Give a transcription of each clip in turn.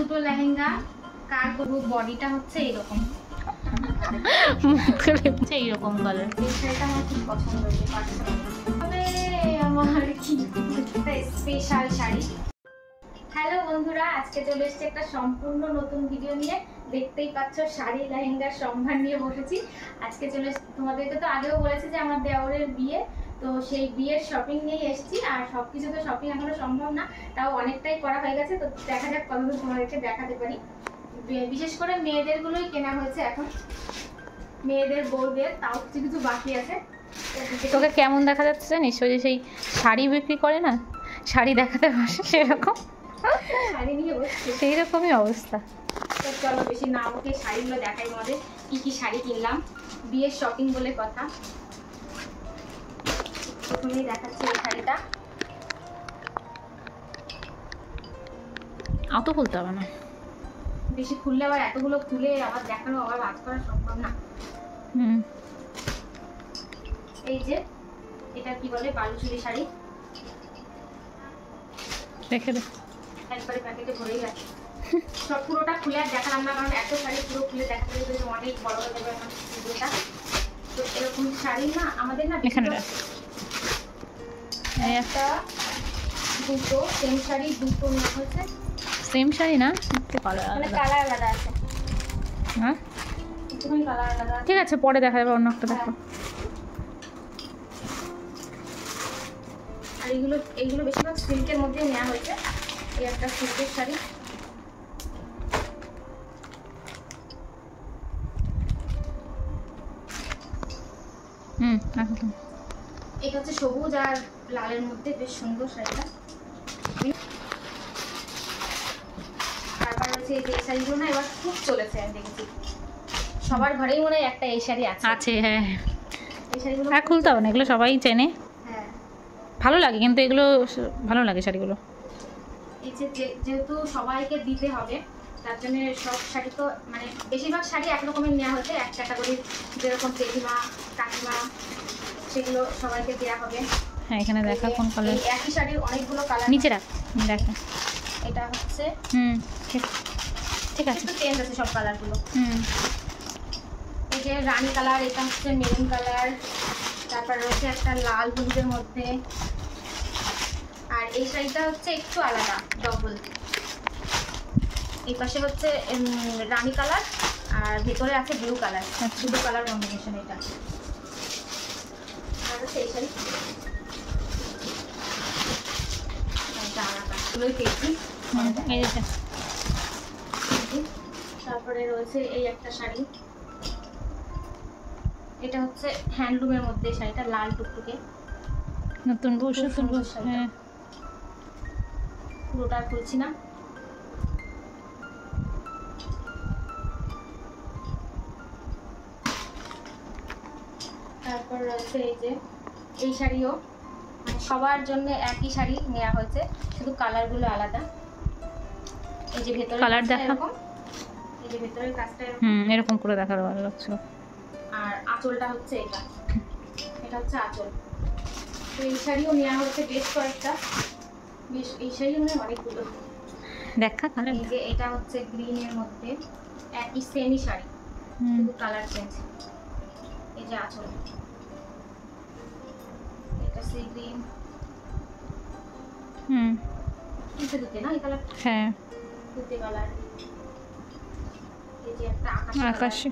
দুটো লেহেঙ্গা কার করব। বডিটা হচ্ছে এরকম, এইরকম কালার। এই শাড়িটা আমার খুব পছন্দ হয়েছে। তবে আমার কি স্পেশাল শাড়ি। হ্যালো বন্ধুরা, আজকে চলে এসেছি একটা সম্পূর্ণ নতুন ভিডিও নিয়ে। দেখতেই পাচ্ছ শাড়ি লেহেঙ্গার সম্ভার নিয়ে বসেছি। আজকে চলে তোমাদেরকে তো আগেও বলেছি যে আমার দেওরের বিয়ে, তো সেই বিয়ের শপিং নিয়ে এসেছি। আর সবকিছু তো শপিং এখনো সম্ভব না, তাও অনেকটাই করা হয়ে গেছে। তো দেখা যাক কতদূর তোমাদেরকে দেখাতে পারি। বিশেষ করে মেয়েদের গুলোই কেনা হয়েছে এখন, মেয়েদের বউদের, তাও কিছু কিছু বাকি আছে। তোকে কেমন দেখা যাচ্ছে জানিস? ওই যে সেই শাড়ি বিক্রি করে না, শাড়ি দেখাতে বসে সেরকম, শাড়ি নিয়ে বসছি, সেই রকমই অবস্থা। তো চলো বেশি না ওকে শাড়িগুলো দেখাই তোমাদের, কি কি শাড়ি কিনলাম। বিয়ের শপিং বলে কথা। প্রথমেই দেখাচ্ছি এই শাড়িটা। অত খুলতে হবে না, বেশি খুললে আবার এতগুলো খুলে আবার দেখানো আবার ভাঁজ করা সম্ভব না। এই যে এটা কি বলে, বালুচুরি শাড়ি, রেখে দে, একবারে প্যাকেটে ভরেই গেছে। সব পুরোটা খুলে আর দেখালাম না, কারণ এত শাড়ি পুরো খুলে দেখাতে গেলে অনেক বড় হয়ে যাবে এখন ভিডিওটা। তো এরকম শাড়ি না আমাদের না এখানে একটা দুটো সেম শাড়ি দুটো নেওয়া হয়েছে। সেম শাড়ি না, কালার মানে আলাদা। কালার আলাদা আছে। হ্যাঁ একটুখানি কালার আলাদা আছে। ঠিক আছে, পরে দেখা যাবে, অন্য একটা দেখো। আর এইগুলো বেশিরভাগ সিল্কের মধ্যে নেওয়া হয়েছে। এই একটা সিল্কের শাড়ি, একদম। এটা হচ্ছে সবুজ আর লালের মধ্যে, বেশ সুন্দর শাড়িটা। তারপর হচ্ছে এই যে শাড়িগুলো না এবার খুব চলেছে, আমি দেখেছি সবার ঘরেই মনে হয় একটা এই শাড়ি আছে। হ্যাঁ, এই শাড়িগুলো আর খুলতে হবে না, এগুলো সবাই চেনে। হ্যাঁ, ভালো লাগে কিন্তু এগুলো, ভালো লাগে শাড়িগুলো। এই যে যেহেতু সবাইকে দিতে হবে, তার জন্য সব শাড়ি তো মানে বেশিরভাগ শাড়ি একরকমের নেওয়া হয়েছে, এক ক্যাটাগরির, যেরকম জেঠিমা কাকিমা, সেগুলো সবাইকে দেওয়া হবে। হ্যাঁ, এখানে দেখা কোন কালার। একই শাড়ির অনেকগুলো কালার নিচে রাখ, দেখা। এটা হচ্ছে ঠিক আছে, একটু চেঞ্জ আছে সব কালারগুলো। এই যে রানী কালার, এটা হচ্ছে মেরুন কালার, তারপর রয়েছে একটা লাল হলুদের মধ্যে। আর এই শাড়িটা হচ্ছে একটু আলাদা, ডবল। এই পাশে হচ্ছে রানী কালার আর ভেতরে আছে ব্লু কালার, দুটো কালার কম্বিনেশন এটা। আর হচ্ছে এই শাড়ি, এটা আলাদা, এগুলোই পেয়েছি। তারপরে রয়েছে এই একটা শাড়ি, এটা হচ্ছে হ্যান্ডলুমের মধ্যে শাড়িটা, লাল টুকটুকে, নতুন বসে হ্যাঁ, পুরোটা খুলছি না। তারপর রয়েছে এই যে এই শাড়িও, মানে সবার জন্য একই শাড়ি নেওয়া হয়েছে, শুধু কালারগুলো আলাদা। এই যে ভেতরে কালার দেখা, এই যে ভেতরের কাজটা এরকম করে দেখার ভালো লাগছিল। আর আঁচলটা হচ্ছে এটা হচ্ছে আঁচল। তো এই শাড়িও নেওয়া হচ্ছে বেশ কয়েকটা, বেশ এই শাড়িও মানে অনেকগুলো দেখা কালার। এই যে এটা হচ্ছে গ্রিনের মধ্যে, একই সেমি শাড়ি, শুধু কালার চেঞ্জ। এই যে আঁচল, এটা সি গ্রিন, দুটো না এই কালার, হ্যাঁ দুটো কালার। এই যে একটা আকাশি,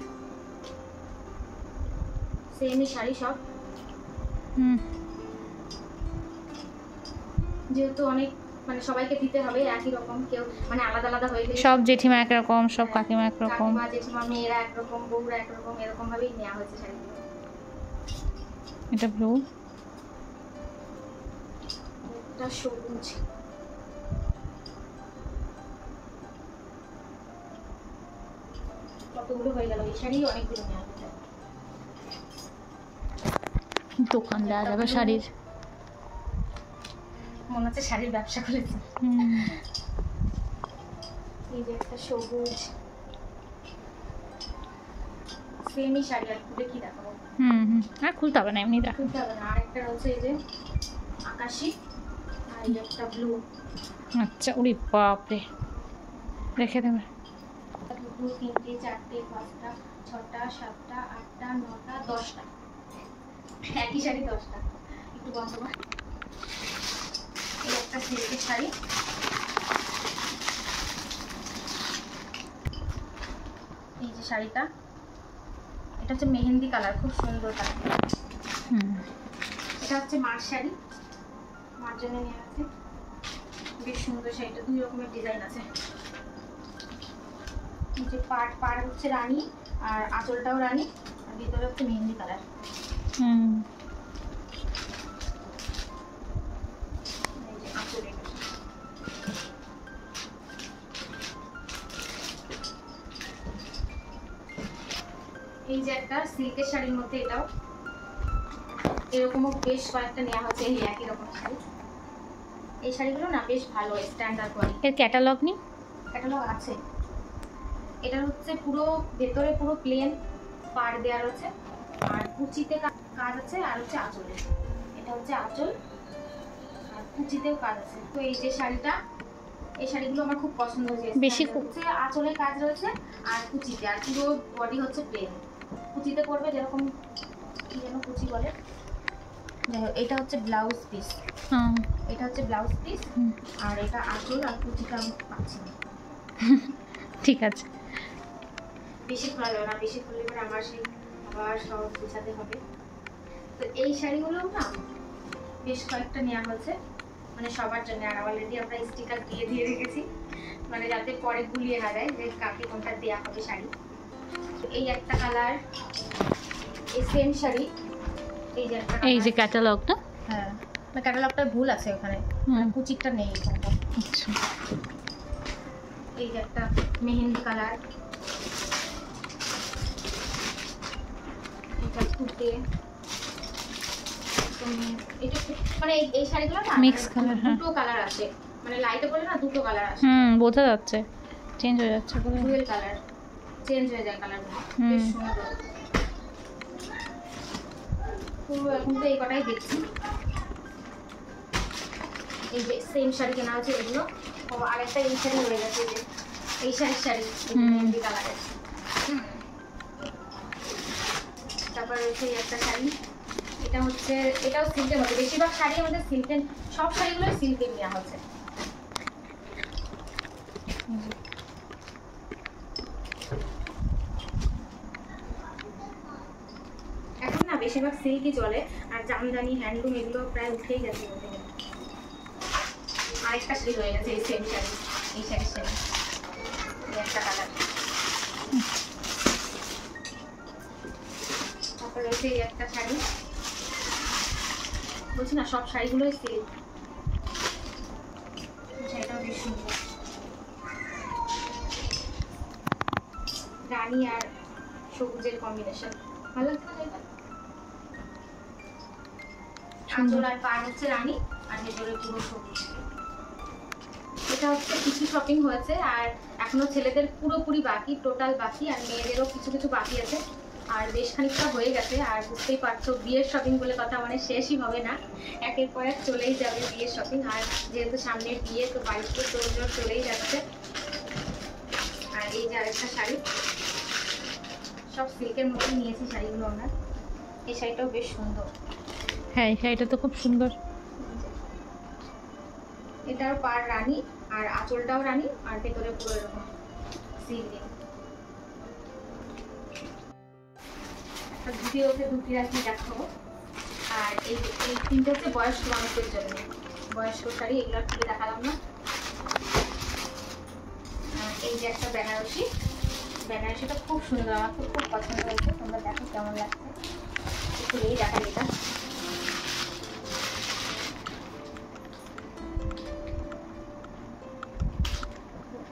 সেমি শাড়ি সব। যেহেতু অনেক মানে সবাইকে দিতে হবে একই রকম, কেউ মানে আলাদা আলাদা হয়ে গেলে সব জেঠিমা একরকম, সব কাকিমা একরকম, কাকিমা জেঠিমা মেয়েরা একরকম, বউরা একরকম, এরকম ভাবেই নেওয়া হয়েছে শাড়িগুলো। এটা ব্লু, এটা সবুজ। কতগুলো হয়ে গেল, এই শাড়ি অনেকগুলো নেওয়া হয়েছে। দোকান দেওয়া যাবে শাড়ির, মনে হচ্ছে শাড়ির ব্যবসা করেছে। এই যে একটা সবুজ সেমি শাড়ি, আর খুলে কি দেখাবো। আর খুলতে হবে না, এমনি দেখা। খুলতে হবে না। আরেকটা রয়েছে এই যে আকাশি, আর এই একটা ব্লু। আচ্ছা, ওরে বাপরে, রেখে দেবে। 2 3 4 5 6 7 8 9 10টা, একই শাড়ি 10টা। একটু বন্ধ কর। এই একটা সিল্কের শাড়ি, এই যে শাড়িটা, এটা হচ্ছে মেহেন্দি কালার, খুব সুন্দর কালার। এটা হচ্ছে মার শাড়ি, মার জন্য নেওয়া আছে, বেশ সুন্দর শাড়িটা, 2 রকমের ডিজাইন আছে। এই যে পাড় হচ্ছে রানী, আর আঁচলটাও রানী, আর ভিতরে হচ্ছে মেহেন্দি কালার। এই যে আঁচল, এই যে একটা সিল্কের শাড়ির মধ্যে, এটাও এরকমও বেশ কয়েকটা নেওয়া হচ্ছে এই একই রকম শাড়ি। এই শাড়িগুলো না বেশ ভালো, স্ট্যান্ডার্ড কোয়ালিটি। এর ক্যাটালগ নেই? ক্যাটালগ আছে। এটা হচ্ছে পুরো ভেতরে পুরো প্লেন পাড় দেওয়া রয়েছে, আর কুচিতে কাজ আছে, আর হচ্ছে আঁচলে, এটা হচ্ছে আঁচল, আর কুচিতেও কাজ আছে। তো এই যে শাড়িটা, এই শাড়িগুলো আমার খুব পছন্দ হয়েছে। বেশি হচ্ছে আঁচলে কাজ রয়েছে আর কুচিতে, আর পুরো বডি হচ্ছে প্লেন। কুচিতে পড়বে যেরকম, কি যেন কুচি বলে, এটা হচ্ছে ব্লাউজ পিস। এটা হচ্ছে ব্লাউজ পিস, আর এটা আঁচল, আর কুচিটা আমি পাচ্ছি না। ঠিক আছে, বেশি খোলা যাবে না, বেশি খুললে পরে আমার সেই আবার সব গুছাতে হবে। তো এই শাড়িগুলো না বেশ কয়েকটা নেওয়া হয়েছে, মানে সবার জন্য। আর অলরেডি আমরা স্টিকার দিয়ে রেখেছি, মানে যাতে পরে গুলিয়ে না যায় যে কাকে কোনটা দেওয়া হবে শাড়ি। এই একটা কালার, এই সেম শাড়ি, এই যে একটা, এই যে ক্যাটালগটা। হ্যাঁ, না ক্যাটালগটা ভুল আছে ওখানে, কুচিটা নেই এখানটা। আচ্ছা, এই যে একটা মেহেন্দি কালার, এটা কুটে, এটা মানে এই শাড়িগুলো না মিক্স কালার, দুটো কালার আসে, মানে লাইটে পড়লে না দুটো কালার আসে। বোঝা যাচ্ছে, চেঞ্জ হয়ে যাচ্ছে, ডুয়েল কালার, চেঞ্জ হয়ে যায় কালারগুলো, বেশ সুন্দর। পুরো এখন তো এই কটাই দেখছি। এই যে সেম শাড়ি কেনা আছে এগুলো, আরেকটা এই শাড়ি হয়ে গেছে, যে এই শাড়ি মেহেন্দি কালারের। তারপর হচ্ছে এই একটা শাড়ি, এটা হচ্ছে, এটাও সিল্কের মধ্যে। বেশিরভাগ শাড়ি আমাদের সিল্কের, সব শাড়িগুলো সিল্কের নেওয়া হচ্ছে। এখন না বেশিরভাগ সিল্কই চলে, আর জামদানি, হ্যান্ডলুম এগুলো প্রায় উঠেই গেছে বলতে গেলে। আরেকটা শাড়ি হয়ে গেছে এই সেম শাড়ি, এই শাড়ির শাড়ি, একটা কালার। তারপর রয়েছে এই একটা শাড়ি, বলছি না সব শাড়িগুলোই সিল্ক। শাড়িটাও বেশ সুন্দর, রানী আর সবুজের কম্বিনেশন, ভালো লাগছে না এটা? আঁচল আর পাড় হচ্ছে রানী, আর ভেতরে পুরো সবুজ। এটা হচ্ছে কিছু শপিং হয়েছে, আর এখনো ছেলেদের পুরোপুরি বাকি, টোটাল বাকি, আর মেয়েদেরও কিছু কিছু বাকি আছে, আর বেশ খানিকটা হয়ে গেছে। আর বুঝতেই পারছো বিয়ের শপিং বলে কথা, মানে শেষই হবে না, একের পর এক চলেই যাবে বিয়ের শপিং। আর যেহেতু সামনে বিয়ে, তো বাড়িতে তোড়জোড় চলেই যাচ্ছে। আর এই যে আরেকটা শাড়ি, সব সিল্কের মধ্যে নিয়েছি শাড়িগুলো আমরা। এই শাড়িটাও বেশ সুন্দর। হ্যাঁ, এই শাড়িটা তো খুব সুন্দর। এটার পাড় রানী, আর আঁচলটাও রানী, আর ভেতরে পুরো এরকম সিল্ক। দুটি হচ্ছে, দুটি রাখি দেখাবো। আর এই তিনটে হচ্ছে বয়স্ক মানুষদের জন্য, বয়স্ক শাড়ি, এগুলো খুলে দেখালাম না। এই যে একটা বেনারসি, বেনারসিটা খুব সুন্দর, আমার খুব পছন্দ হয়েছে। তোমরা দেখো কেমন লাগছে, খুলেই দেখা এটা।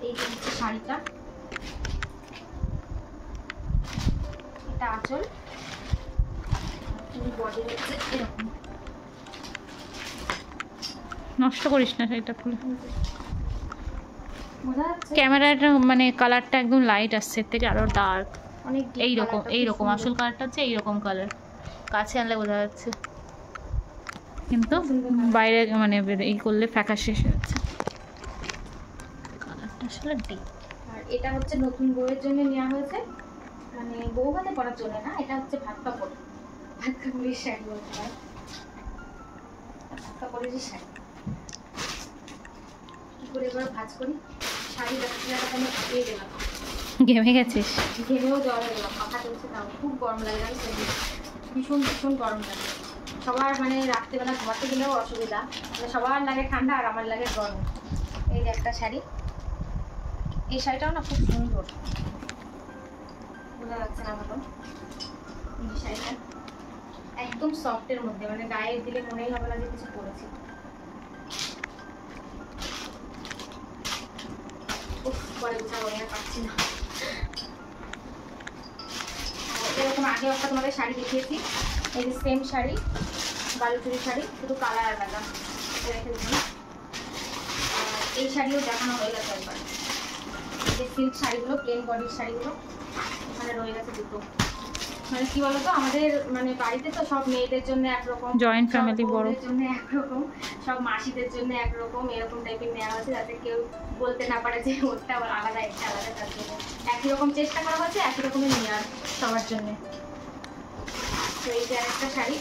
এই যে হচ্ছে শাড়িটা, এটা আঁচল, বডি হচ্ছে এরকম। নষ্ট করিস না শাড়িটা খুলে। বোঝা যাচ্ছে ক্যামেরাটা মানে কালারটা একদম লাইট আসছে, এর থেকে আরো ডার্ক। অনেক এইরকম আসল কালারটা হচ্ছে এইরকম কালার, কাছে আনলে বোঝা যাচ্ছে, কিন্তু বাইরে মানে এই করলে ফ্যাকাশে এসে যাচ্ছে। কালারটা আসলে ডিপ। আর এটা হচ্ছে নতুন বউয়ের জন্য নেওয়া হয়েছে, মানে বউ ভাতে পরার জন্য না, এটা হচ্ছে ভাত কাপড়ের শাড়ি বলতে হয়, ভাত কাপড়েরই শাড়ি। কি করে এবার ভাঁজ করি, শাড়ি দেখাতে দেখাতে আমি হাঁপিয়ে গেলাম, ঘেমে গেছিস? ঘেমেও জল গেলাম, পাখা চলছে তাও খুব গরম লাগে, ভীষণ ভীষণ গরম লাগে। সবার মানে রাত্রিবেলা ঘুমাতে গেলেও অসুবিধা, মানে সবার লাগে ঠান্ডা আর আমার লাগে গরম। এই যে একটা শাড়ি, এই শাড়িটাও না খুব সুন্দর, বোঝা যাচ্ছে না ভালো। এই শাড়িটা একদম সফটের মধ্যে, মানে গায়ে দিলে মনেই হবে না যে কিছু পরেছি। পরে বুঝাবো না, পাচ্ছি না। এরকম আগে একটা তোমাদের শাড়ি দেখিয়েছি, এই যে সেম শাড়ি, বালুচুরি শাড়ি, শুধু কালার আলাদা রেখে দিলাম। এই শাড়িও দেখানো হয়ে গেছে একবার, এই যে সিল্ক শাড়িগুলো, প্লেন বডির শাড়িগুলো এখানে রয়ে গেছে দুটো। মানে কি বলতো, আমাদের মানে বাড়িতে তো সব মেয়েদের জন্য একরকম, জয়েন্ট ফ্যামিলি, বড় জন্য একরকম, সব মাসিদের জন্য একরকম, এরকম টাইপের নেওয়া হয়েছে যাতে কেউ বলতে না পারে যে ওটা আলাদা একটা আলাদা, তার জন্য একই রকম চেষ্টা করা হয়েছে, একই রকমের নেওয়ার সবার জন্য। তো এই যে আরেকটা শাড়ি,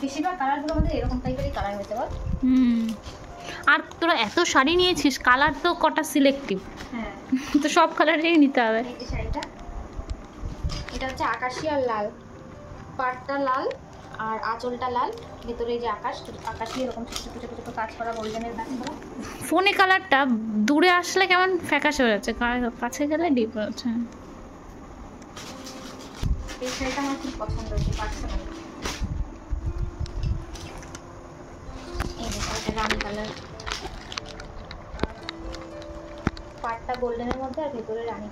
বেশিরভাগ কালারগুলো আমাদের এরকম টাইপেরই কালার হয়েছে বল। আর তোরা এত শাড়ি নিয়েছিস, কালার তো কটা সিলেক্টিভ, হ্যাঁ তো সব কালারেরই নিতে হবে। এই যে শাড়িটা, এটা হচ্ছে আকাশি আর লাল, পাড়টা লাল আর আঁচলটা লাল, ভেতরে এই যে আকাশি এরকম ছোট ছোট ছোট ছোট কাজ করা, গোল্ডেনের কাজ করা। ফোনে কালারটা দূরে আসলে কেমন ফ্যাকাশে হয়ে যাচ্ছে, কাছে গেলে ডিপ হচ্ছে। এই শাড়িটা আমার খুব পছন্দ হয়েছে, পার্সোনাল। এই যে শাড়িটা রানি কালার, পাড়টা গোল্ডেনের মধ্যে আর ভেতরে রানি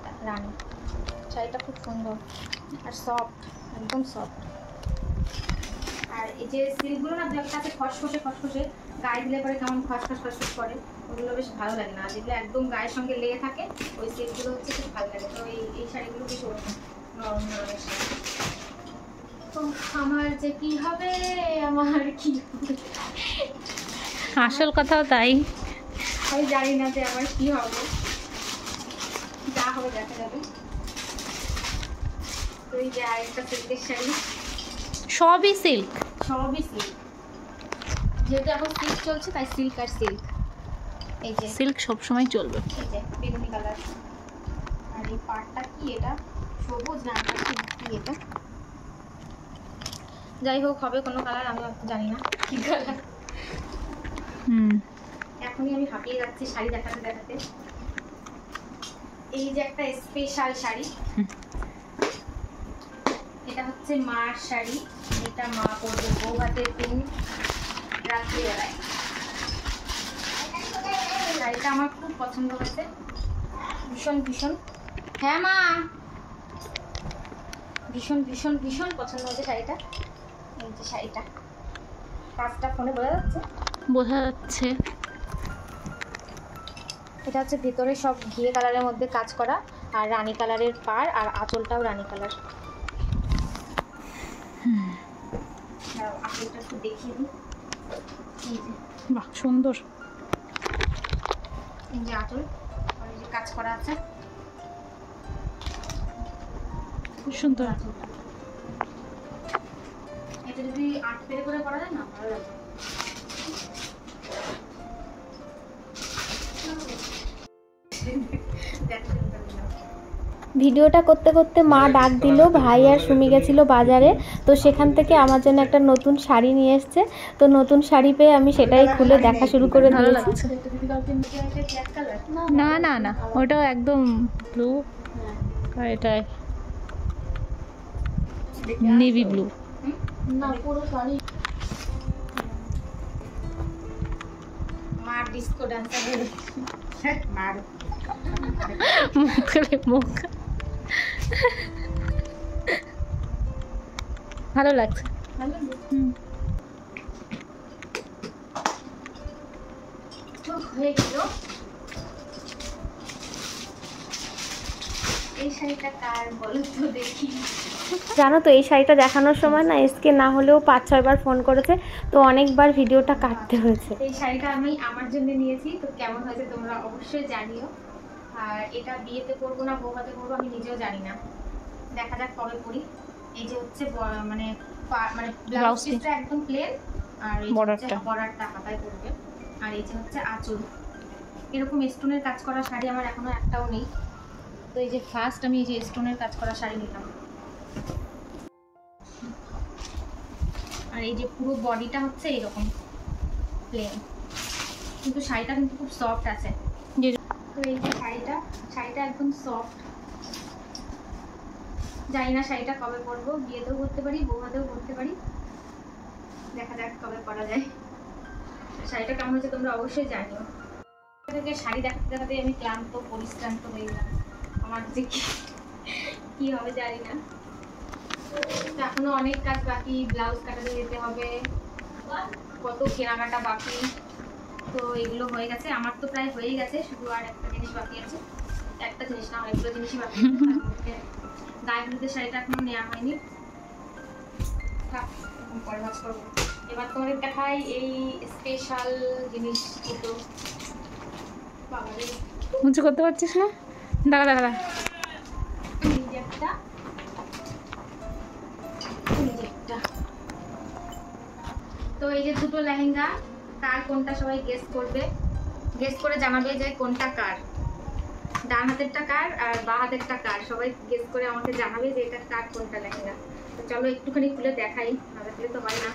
শাড়িটা খুব সুন্দর আর সফট, একদম সফট। আর এই যে সিল্কগুলো না একটা আছে খসখসে, গায়ে দিলে পরে কেমন খসখস করে, ওগুলো বেশ ভালো লাগে না। যেগুলো একদম গায়ের সঙ্গে লেগে থাকে ওই সিল্কগুলো হচ্ছে খুব ভালো লাগে। তো এই শাড়িগুলো বেশ ওরকম নরম নরমের শাড়ি। তো আমার যে কি হবে, আমার কি হবে, আসল কথাও তাই। আমি জানি না যে আমার কি হবে, যা হবে দেখা যাবে। তো এই যে আরেকটা সিল্কের শাড়ি, সবই সিল্ক, সবই সিল্ক, যেহেতু এখন সিল্ক চলছে তাই সিল্ক আর সিল্ক। এই যে সিল্ক সবসময় চলবে। এই যে বেগুনি কালার, আর এই পাড়টা কি, এটা সবুজ না আকাশি কি এটা, যাই হোক হবে কোনো কালার, আমি জানি না কি কালার। এখনই আমি হাঁপিয়ে যাচ্ছি শাড়ি দেখাতে দেখাতে। এই যে একটা স্পেশাল শাড়ি, এটা হচ্ছে মার শাড়ি, এটা মা পরবে বউ ভাতের দিন রাত্রিবেলায়। শাড়িটা আমার খুব পছন্দ হয়েছে, ভীষণ ভীষণ, হ্যাঁ মা, ভীষণ ভীষণ ভীষণ পছন্দ হয়েছে শাড়িটা। এই যে শাড়িটা, কাজটা ফোনে বোঝা যাচ্ছে, বোঝা যাচ্ছে। এটা হচ্ছে ভেতরে সব ঘিয়ে কালারের মধ্যে কাজ করা, আর রানী কালারের পাড়, আর আঁচলটাও রানী কালার। আঁচলটা একটু দেখিয়ে দিই, এই যে বাহ সুন্দর, এই যে আঁচল, আর এই যে কাজ করা আছে, খুব সুন্দর। আঁচলটা, এটা যদি 8 পেরে করে করা যায় না ভালো লাগবে। ভিডিওটা করতে করতে মা ডাক দিল, ভাই আর সুমি গেছিল বাজারে, তো সেখান থেকে আমার জন্য একটা নতুন শাড়ি নিয়ে এসছে। তো নতুন শাড়ি পেয়ে আমি সেটাই খুলে দেখা শুরু করে দিয়েছি। না না না, ওটাও একদম ব্লু, এটা নেভি ব্লু। না পুরো শাড়ি মার ডিস্কো ডান্সার, মার মুখ ভালো লাগছে। ভালো তো হয়ে গেল। এই শাড়িটা কার বলো তো দেখি। জানো তো এই শাড়িটা দেখানোর সময় না এসকে না হলেও 5-6 বার ফোন করেছে, তো অনেকবার ভিডিওটা কাটতে হয়েছে। এই শাড়িটা আমি আমার জন্য নিয়েছি, তো কেমন হয়েছে তোমরা অবশ্যই জানিও। আর এটা বিয়েতে পরবো না বৌভাতে পরবো আমি নিজেও জানি না, দেখা যাক কবে পরি। এই যে হচ্ছে মানে মানে ব্লাউজ পিসটা একদম প্লেন, আর এই বর্ডারটা হাতায় পড়বে। আর এই যে হচ্ছে আঁচল, এরকম স্টোনের কাজ করা শাড়ি আমার এখনো একটাও নেই। তো এই যে ফার্স্ট আমি এই যে স্টোনের কাজ করা শাড়ি নিলাম। আর এই যে পুরো বডিটা হচ্ছে এরকম প্লেন, কিন্তু শাড়িটা কিন্তু খুব সফট আছে। তো এই যে শাড়িটা একদম সফট। জানি না শাড়িটা কবে পরবো, বিয়েতেও পরতে পারি বৌভাতেও পরতে পারি, দেখা যাক কবে পরা যায়। শাড়িটা কেমন হচ্ছে তোমরা অবশ্যই জানিও। শাড়ি দেখাতে দেখাতে আমি ক্লান্ত পরিশ্রান্ত হয়ে গেলাম, আমার যে কি হবে জানি না। এখনো অনেক কাজ বাকি, ব্লাউজ কাটাতে যেতে হবে, কত কেনাকাটা বাকি। তো এগুলো হয়ে গেছে, আমার তো প্রায় হয়ে গেছে, শুধু আর একটা জিনিস বাকি আছে। একটা জিনিস না, অনেকগুলো জিনিসই বাকি আছে। গায়ে হলুদের শাড়িটা এখনো নেওয়া হয়নি, পরে ভাজ করবো। এবার তোমাদের দেখাই এই স্পেশাল জিনিস দুটো। উঁচু করতে পারছিস না, দাঁড়া দাঁড়া। তো এই যে দুটো লেহেঙ্গা, কার কোনটা সবাই গেস করবে, গেস করে জানাবে যে কোনটা কার, ডান হাতেরটা কার আর বাঁ হাতেরটা কার, সবাই গেস করে আমাকে জানাবে যে এটা কার কোনটা লেহেঙ্গা। তো চলো একটুখানি খুলে দেখাই, না দেখলে তো হয় না।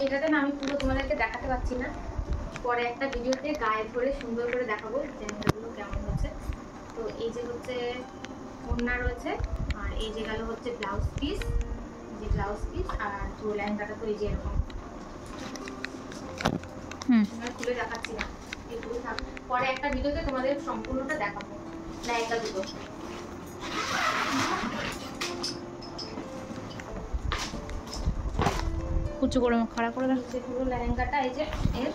এটাতে না আমি পুরো তোমাদেরকে দেখাতে পারছি না, পরে একটা ভিডিওতে গায়ে ধরে সুন্দর করে দেখাবো লেহেঙ্গাগুলো কেমন হচ্ছে। তো এই যে হচ্ছে ওড়না রয়েছে, আর এই যে গেল হচ্ছে ব্লাউজ পিস, যে ব্লাউজ পিস, আর পুরো লেহেঙ্গাটা তো এই যে এরকম। খুলে দেখাচ্ছি না, এইগুলো থাক, পরে একটা ভিডিওতে তোমাদের সম্পূর্ণটা দেখাবো লেহেঙ্গা দুটো। উঁচু করে খাড়া করে দাও। পুরো লেহেঙ্গাটা এই যে এর,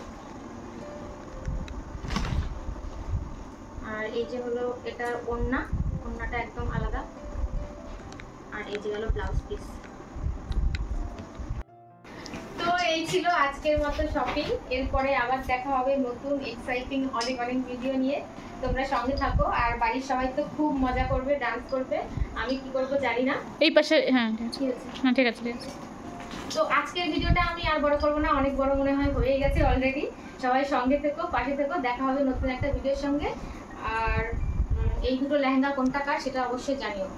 আর এই যে হলো এটা ওড়নাটা একদম আলাদা, আর এই যে গেল ব্লাউজ পিস। তো এই ছিল আজকের মতো শপিং, এরপরে আবার দেখা হবে নতুন এক্সাইটিং অনেক অনেক ভিডিও নিয়ে। তোমরা সঙ্গে থাকো, আর বাড়ির সবাই তো খুব মজা করবে, ডান্স করবে, আমি কি করব জানি না। এই পাশে, হ্যাঁ ঠিক আছে, হ্যাঁ ঠিক আছে। তো আজকের ভিডিওটা আমি আর বড় করবো না, অনেক বড় মনে হয় হয়ে গেছে অলরেডি। সবাই সঙ্গে থেকো, পাশে থেকো, দেখা হবে নতুন একটা ভিডিওর সঙ্গে। আর এই দুটো লেহেঙ্গা কোনটা কার সেটা অবশ্যই জানিও।